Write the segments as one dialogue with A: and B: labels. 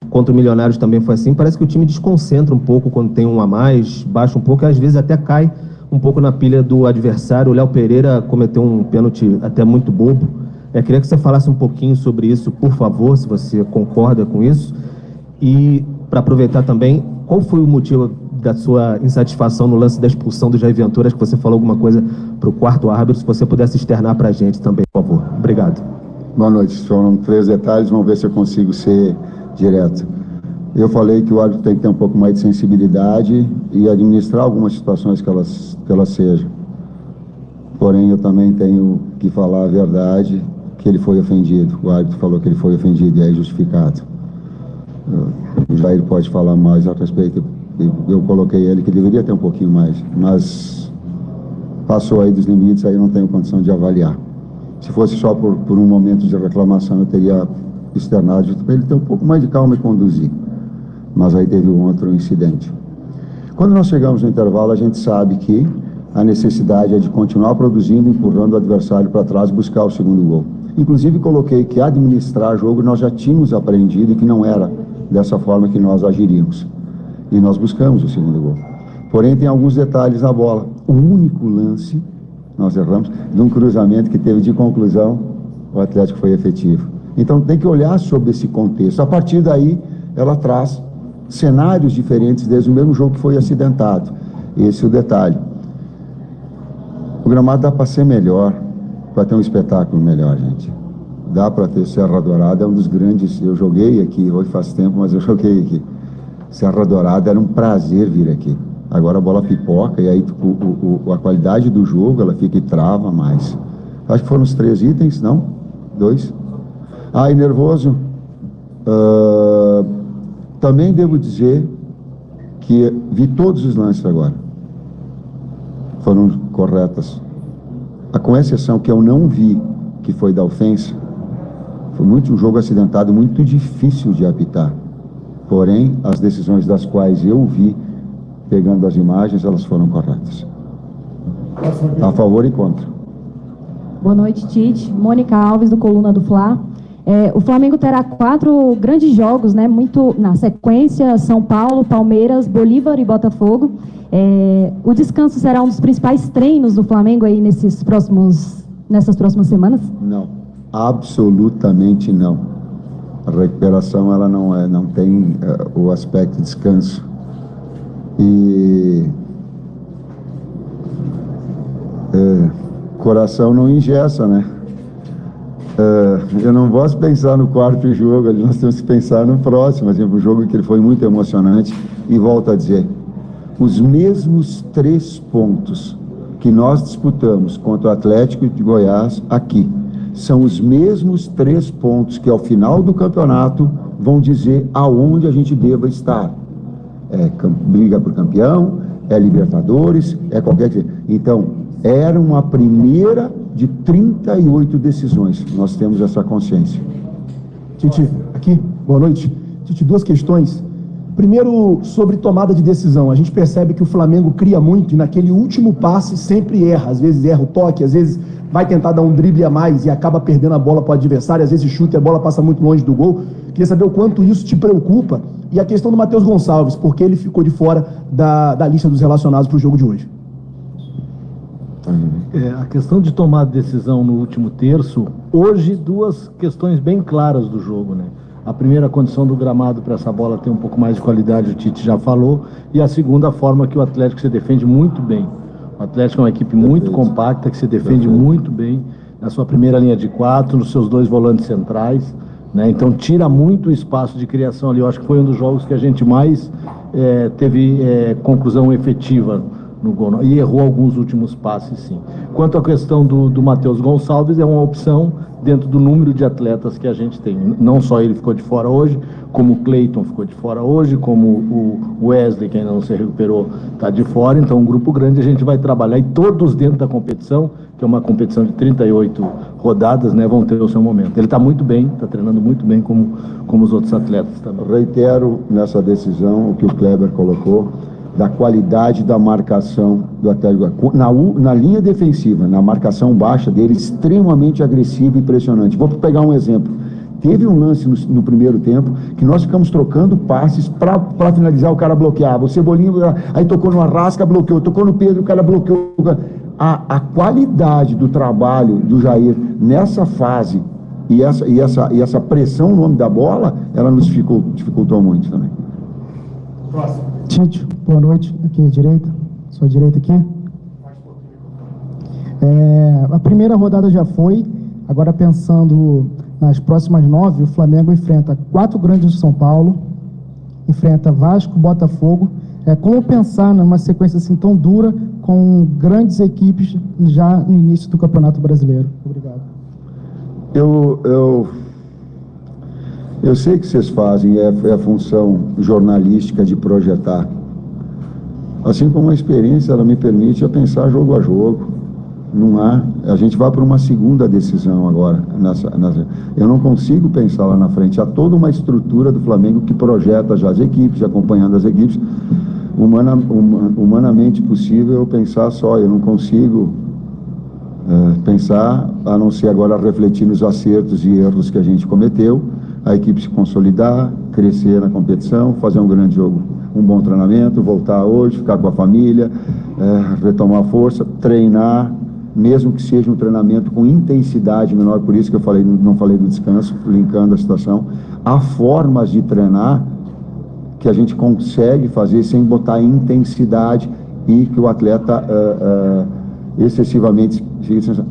A: Contra o Milionários também foi assim. Parece que o time desconcentra um pouco quando tem um a mais, baixa um pouco e às vezes até cai um pouco na pilha do adversário. O Léo Pereira cometeu um pênalti até muito bobo. Queria que você falasse um pouquinho sobre isso, por favor, se você concorda com isso. E, para aproveitar também, qual foi o motivo da sua insatisfação no lance da expulsão do Jair Ventura? Acho que você falou alguma coisa para o quarto árbitro, se você pudesse externar para a gente também, por favor. Obrigado.
B: Boa noite. Foram 3 detalhes, vamos ver se eu consigo ser direto. Eu falei que o árbitro tem que ter um pouco mais de sensibilidade e administrar algumas situações que elas sejam. Porém, eu também tenho que falar a verdade, que ele foi ofendido. O árbitro falou que ele foi ofendido e é justificado. O Jair pode falar mais a respeito. Eu coloquei ele que deveria ter um pouquinho mais, mas passou aí dos limites, aí eu não tenho condição de avaliar. Se fosse só por um momento de reclamação, eu teria externado para ele ter um pouco mais de calma e conduzir. Mas aí teve um outro incidente. Quando nós chegamos no intervalo, a gente sabe que a necessidade é de continuar produzindo, empurrando o adversário para trás, buscar o segundo gol. Inclusive coloquei que administrar jogo nós já tínhamos aprendido e que não era dessa forma que nós agiríamos. E nós buscamos o segundo gol. Porém, tem alguns detalhes na bola. O único lance, nós erramos, de um cruzamento que teve de conclusão, o Atlético foi efetivo. Então tem que olhar sobre esse contexto. A partir daí, ela traz cenários diferentes desde o mesmo jogo que foi acidentado. Esse é o detalhe. O gramado dá para ser melhor, para ter um espetáculo melhor, gente. Dá para ter Serra Dourada, é um dos grandes. Eu joguei aqui, hoje faz tempo, mas eu joguei aqui. Serra Dourada era um prazer vir aqui. Agora a bola pipoca e aí a qualidade do jogo ela fica e trava mais. Acho que foram os 3 itens, não? 2? E nervoso. Também devo dizer que vi todos os lances agora. Foram corretas. Com exceção que eu não vi, que foi da ofensa, foi um jogo acidentado, muito difícil de apitar. Porém, as decisões das quais eu vi, pegando as imagens, elas foram corretas. A favor e contra.
C: Boa noite, Tite. Mônica Alves, do Coluna do Fla. O Flamengo terá 4 grandes jogos, né, muito na sequência: São Paulo, Palmeiras, Bolívar e Botafogo. O descanso será um dos principais treinos do Flamengo aí nessas próximas semanas?
B: Não, absolutamente não. A recuperação ela não tem o aspecto de descanso. E coração não engessa, né? Eu não posso pensar no quarto jogo, nós temos que pensar no próximo. Assim, o jogo que ele foi muito emocionante. E volto a dizer, os mesmos 3 pontos que nós disputamos contra o Atlético de Goiás aqui, são os mesmos 3 pontos que ao final do campeonato vão dizer aonde a gente deva estar. Briga por campeão, Libertadores, qualquer coisa. Então, era uma primeira de 38 decisões. Nós temos essa consciência.
D: Tite, aqui, boa noite. Tite, 2 questões. Primeiro, sobre tomada de decisão. A gente percebe que o Flamengo cria muito e naquele último passe sempre erra. Às vezes erra o toque, às vezes vai tentar dar um drible a mais e acaba perdendo a bola para o adversário, às vezes chuta e a bola passa muito longe do gol. Queria saber o quanto isso te preocupa. E a questão do Matheus Gonçalves, porque ele ficou de fora da lista dos relacionados para o jogo de hoje.
E: A questão de tomar decisão no último terço, hoje 2 questões bem claras do jogo, né? A primeira, a condição do gramado para essa bola ter um pouco mais de qualidade, o Tite já falou, e a segunda, a forma que o Atlético se defende muito bem. O Atlético é uma equipe muito compacta, que se defende muito bem na sua primeira linha de 4, nos seus 2 volantes centrais, né? Então tira muito espaço de criação ali. Eu acho que foi um dos jogos que a gente mais teve conclusão efetiva no gol, e errou alguns últimos passes, sim. Quanto à questão do Matheus Gonçalves, é uma opção dentro do número de atletas que a gente tem. Não só ele ficou de fora hoje, como o Cleiton ficou de fora hoje, como o Wesley, que ainda não se recuperou, está de fora. Então, um grupo grande a gente vai trabalhar, e todos dentro da competição, que é uma competição de 38 rodadas, né, vão ter o seu momento. Ele está muito bem, está treinando muito bem, como os outros atletas também.
B: Reitero nessa decisão o que o Kleber colocou, da qualidade da marcação do Atlético. Na linha defensiva, na marcação baixa dele, extremamente agressiva e impressionante. Vou pegar um exemplo. Teve um lance no primeiro tempo que nós ficamos trocando passes para finalizar, o cara bloqueava. O Cebolinha, aí tocou no Arrasca, bloqueou. Tocou no Pedro, o cara bloqueou. A qualidade do trabalho do Jair nessa fase e essa pressão no nome da bola, ela nos dificultou muito também.
D: Próximo.
F: Tite, boa noite. Aqui à direita. Sua direita aqui. A primeira rodada já foi. Agora pensando nas próximas 9, o Flamengo enfrenta 4 grandes de São Paulo, enfrenta Vasco, Botafogo. Como pensar numa sequência assim tão dura com grandes equipes já no início do Campeonato Brasileiro? Obrigado.
B: Eu sei que vocês fazem, é a função jornalística de projetar. Assim como a experiência, ela me permite a pensar jogo a jogo. Não há, a gente vai para uma segunda decisão agora. Eu não consigo pensar lá na frente. Há toda uma estrutura do Flamengo que projeta já as equipes, acompanhando as equipes. Humanamente possível eu pensar só. Eu não consigo pensar, a não ser agora refletir nos acertos e erros que a gente cometeu, a equipe se consolidar, crescer na competição, fazer um grande jogo, um bom treinamento, voltar hoje, ficar com a família, retomar força, treinar, mesmo que seja um treinamento com intensidade menor, por isso que eu não falei do descanso, linkando a situação. Há formas de treinar que a gente consegue fazer sem botar intensidade e que o atleta excessivamente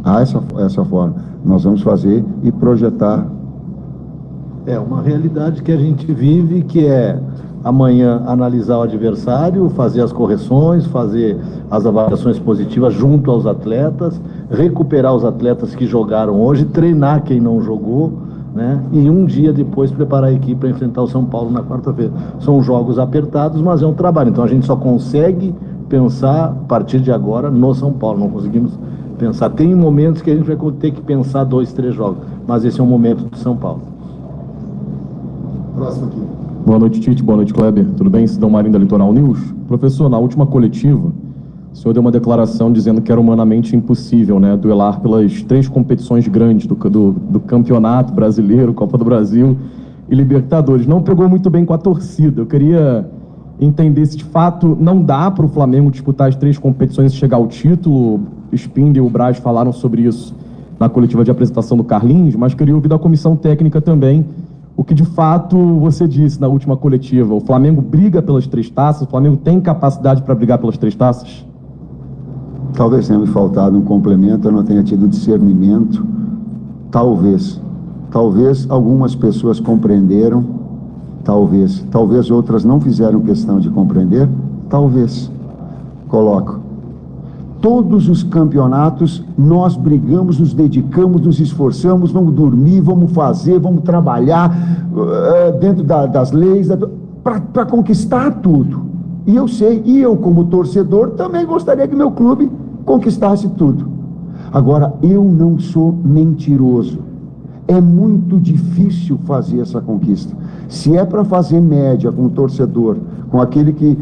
B: há essa forma. Nós vamos fazer e projetar.
E: É uma realidade que a gente vive, que é amanhã analisar o adversário, fazer as correções, fazer as avaliações positivas junto aos atletas, recuperar os atletas que jogaram hoje, treinar quem não jogou, né? E um dia depois preparar a equipe para enfrentar o São Paulo na quarta-feira. São jogos apertados, mas é um trabalho. Então a gente só consegue pensar a partir de agora no São Paulo. Não conseguimos pensar. Tem momentos que a gente vai ter que pensar 2, 3 jogos, mas esse é o momento do São Paulo.
D: Próximo aqui.
G: Boa noite, Tite. Boa noite, Kleber. Tudo bem? Cidão Marinho da Litoral News. Professor, na última coletiva, o senhor deu uma declaração dizendo que era humanamente impossível, né, duelar pelas 3 competições grandes do Campeonato Brasileiro, Copa do Brasil e Libertadores. Não pegou muito bem com a torcida. Eu queria entender se de fato não dá para o Flamengo disputar as 3 competições e chegar ao título. Spindler e o Braz falaram sobre isso na coletiva de apresentação do Carlinhos, mas queria ouvir da comissão técnica também o que de fato você disse na última coletiva. O Flamengo briga pelas 3 taças? O Flamengo tem capacidade para brigar pelas 3 taças?
B: Talvez tenha me faltado um complemento, eu não tenha tido discernimento. Talvez algumas pessoas compreenderam, talvez outras não fizeram questão de compreender, talvez. Coloco. Todos os campeonatos nós brigamos, nos dedicamos, nos esforçamos, vamos dormir, vamos fazer, vamos trabalhar dentro das leis, para conquistar tudo. E eu sei, e eu como torcedor também gostaria que meu clube conquistasse tudo. Agora, eu não sou mentiroso. É muito difícil fazer essa conquista. Se é para fazer média com o torcedor, com aquele que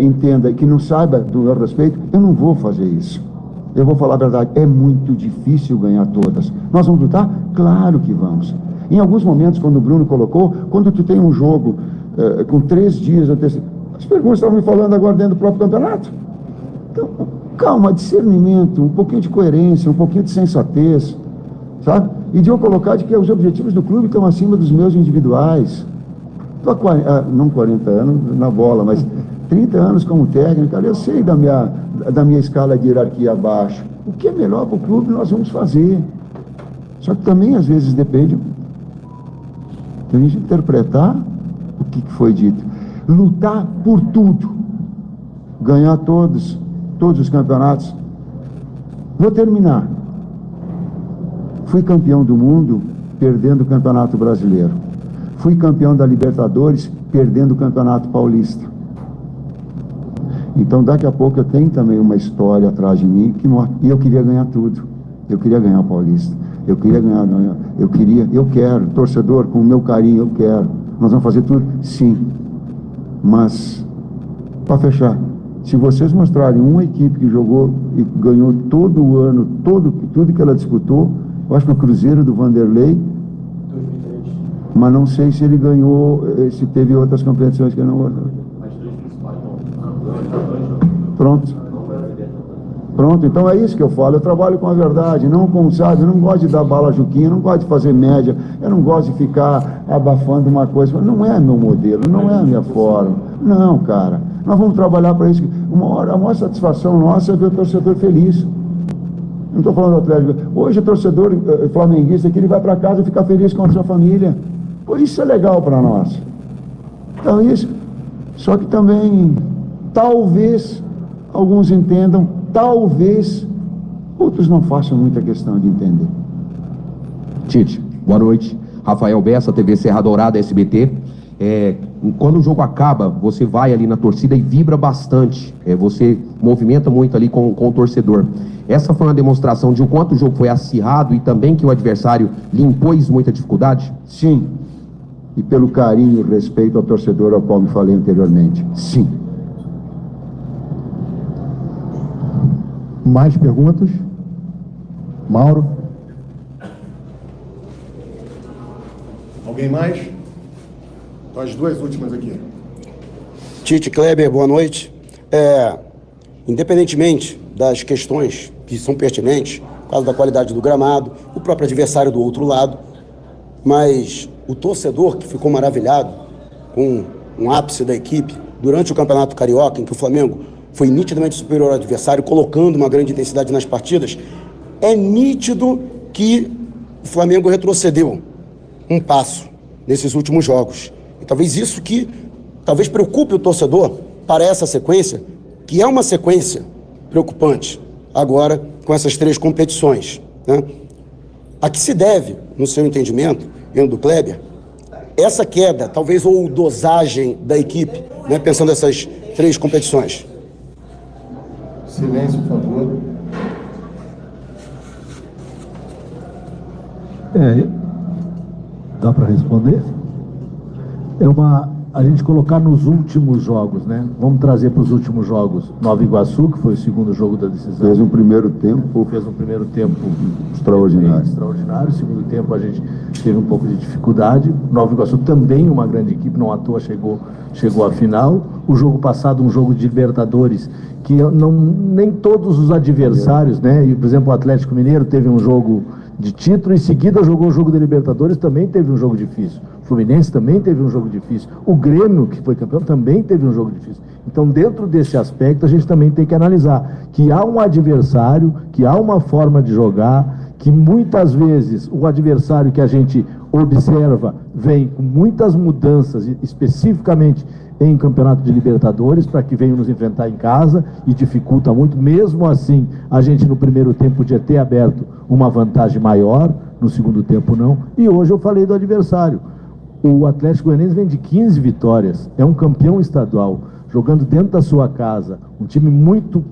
B: entenda, que não saiba do meu respeito, eu não vou fazer isso. Eu vou falar a verdade, é muito difícil ganhar todas. Nós vamos lutar? Claro que vamos. Em alguns momentos, quando o Bruno colocou, quando tu tem um jogo com 3 dias, as perguntas estavam me falando agora dentro do próprio campeonato. Então, calma, discernimento, um pouquinho de coerência, um pouquinho de sensatez, sabe? E de eu colocar de que os objetivos do clube estão acima dos meus individuais. Estou há não 40 anos na bola, mas 30 anos como técnico, cara, eu sei da minha escala de hierarquia abaixo. O que é melhor para o clube nós vamos fazer. Só que também às vezes depende de a gente interpretar o que foi dito. Lutar por tudo. Ganhar todos os campeonatos. Vou terminar. Fui campeão do mundo perdendo o Campeonato Brasileiro. Fui campeão da Libertadores perdendo o Campeonato Paulista. Então daqui a pouco eu tenho também uma história atrás de mim e eu queria ganhar tudo. Eu queria ganhar o Paulista. Eu quero, torcedor, com o meu carinho, eu quero. Nós vamos fazer tudo? Sim. Mas, para fechar, se vocês mostrarem uma equipe que jogou e ganhou todo o ano, tudo que ela disputou, eu acho que o Cruzeiro do Vanderlei, mas não sei se ele ganhou, se teve outras competições que não. Pronto, então é isso que eu falo, eu trabalho com a verdade, não com, sabe, eu não gosto de dar bala juquinha, não gosto de fazer média, eu não gosto de ficar abafando uma coisa, não é meu modelo, não é a minha forma, não, cara, nós vamos trabalhar para isso, a maior satisfação nossa é ver o torcedor feliz, não estou falando do Atlético, hoje o torcedor flamenguista que ele vai para casa e fica feliz com a sua família, por isso é legal para nós, então isso, só que também, talvez, alguns entendam, talvez outros não façam muita questão de entender.
H: Tite, boa noite. Rafael Bessa, TV Serra Dourada, SBT. Quando o jogo acaba, você vai ali na torcida e vibra bastante. Você movimenta muito ali com o torcedor. Essa foi uma demonstração de o quanto o jogo foi acirrado e também que o adversário lhe impôs muita dificuldade?
B: Sim. E pelo carinho e respeito ao torcedor ao qual me falei anteriormente. Sim.
D: Mais perguntas? Mauro? Alguém mais? Então, as duas últimas aqui.
I: Tite, Kleber, boa noite. Independentemente das questões que são pertinentes, por causa da qualidade do gramado, o próprio adversário do outro lado, mas o torcedor que ficou maravilhado com um ápice da equipe durante o Campeonato Carioca, em que o Flamengo foi nitidamente superior ao adversário, colocando uma grande intensidade nas partidas, é nítido que o Flamengo retrocedeu um passo nesses últimos jogos. E talvez isso que preocupe o torcedor para essa sequência, que é uma sequência preocupante, agora com essas 3 competições, né? A que se deve, no seu entendimento, e do Kleber, essa queda, talvez, ou dosagem da equipe, né, pensando nessas 3 competições?
D: Silêncio, por favor.
E: Dá para responder? A gente colocar nos últimos jogos, né? Vamos trazer para os últimos jogos. Nova Iguaçu, que foi o segundo jogo da decisão.
B: Fez um primeiro tempo extraordinário.
E: Segundo tempo a gente teve um pouco de dificuldade. Nova Iguaçu também uma grande equipe, não à toa chegou à final. O jogo passado, um jogo de Libertadores, que nem todos os adversários, né? E, por exemplo, o Atlético Mineiro teve um jogo de título, em seguida jogou o jogo da Libertadores, também teve um jogo difícil. O Fluminense também teve um jogo difícil. O Grêmio, que foi campeão, também teve um jogo difícil. Então, dentro desse aspecto, a gente também tem que analisar que há um adversário, que há uma forma de jogar, que muitas vezes o adversário que a gente observa vem com muitas mudanças, especificamente em campeonato de Libertadores, para que venham nos enfrentar em casa e dificulta muito. Mesmo assim, a gente no primeiro tempo podia ter aberto uma vantagem maior, no segundo tempo não. E hoje eu falei do adversário. O Atlético Goianiense vem de 15 vitórias, é um campeão estadual, jogando dentro da sua casa, um time muito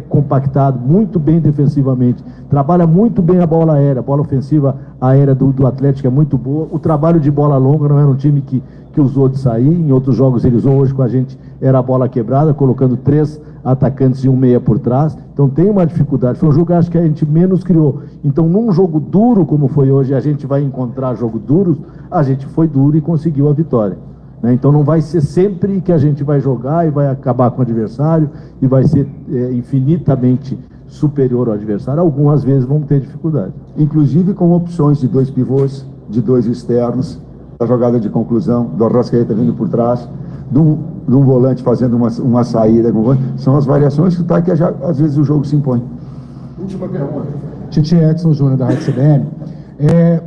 E: compactado, muito bem defensivamente, trabalha muito bem a bola aérea, a bola ofensiva aérea do Atlético é muito boa, o trabalho de bola longa não era um time que usou de sair, em outros jogos ele usou, hoje com a gente era a bola quebrada, colocando 3 atacantes e um meia por trás, então tem uma dificuldade, foi um jogo que acho que a gente menos criou, então num jogo duro como foi hoje, a gente vai encontrar jogo duro, a gente foi duro e conseguiu a vitória. Então não vai ser sempre que a gente vai jogar e vai acabar com o adversário e vai ser infinitamente superior ao adversário. Algumas vezes vão ter dificuldade.
B: Inclusive com opções de 2 pivôs, de 2 externos, da jogada de conclusão, do Arrascaeta vindo por trás, de um volante fazendo uma saída. São as variações que às vezes o jogo se impõe.
D: Última pergunta. Titi Edson Júnior, da Rádio CBN.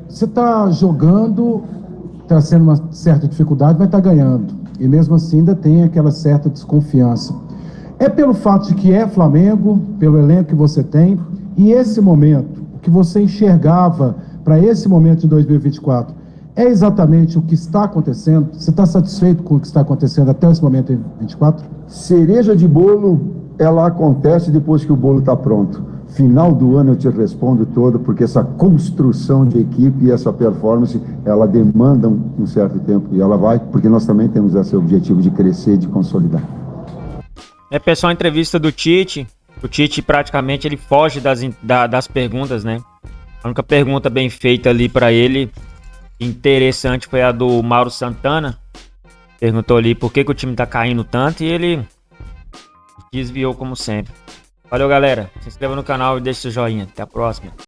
D: Você está jogando, está sendo uma certa dificuldade, mas está ganhando. E mesmo assim ainda tem aquela certa desconfiança. É pelo fato de que é Flamengo, pelo elenco que você tem, e esse momento, o que você enxergava para esse momento de 2024, é exatamente o que está acontecendo? Você está satisfeito com o que está acontecendo até esse momento em 2024?
B: Cereja de bolo, ela acontece depois que o bolo está pronto. Final do ano eu te respondo todo, porque essa construção de equipe e essa performance, ela demanda um certo tempo, e ela vai, porque nós também temos esse objetivo de crescer, de consolidar.
J: Pessoal, a entrevista do Tite, o Tite praticamente ele foge das perguntas, né? A única pergunta bem feita ali para ele interessante foi a do Mauro Santana. Perguntou ali por que o time tá caindo tanto e ele desviou como sempre. Valeu, galera. Se inscreva no canal e deixe seu joinha. Até a próxima.